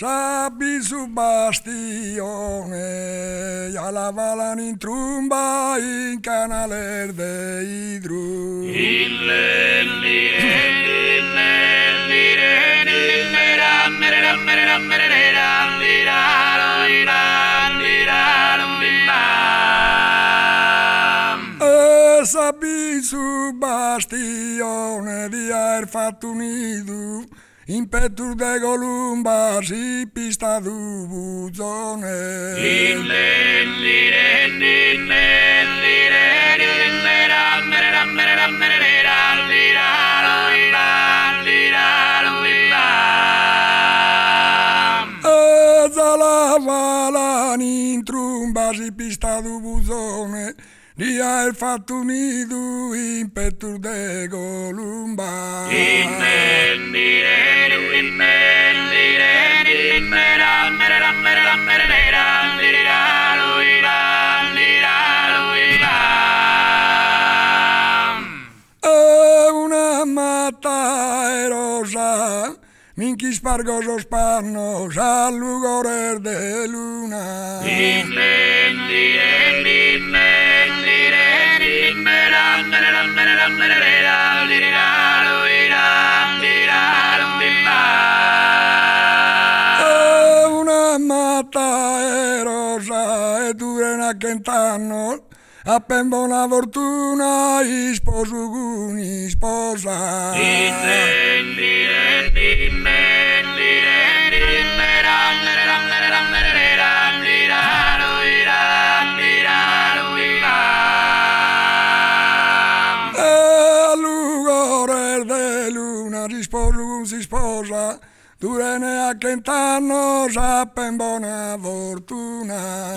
Sapi su bastione y alabalan in trumba in canales de hidro. Sapi su bastione di aver fatto un nido in petto de columbas y pista du buzone. Zalabalan in trumbas y pista du buzone di aver fatto un nido in petto de columbas. Una mata erosa, minchis pargosos pannos al lugar de luna. Una mata erosa e durena quentanno appen buona fortuna i sposo con i sposa. Si sposo con si sposa, durene a quent'anno sappen buona fortuna.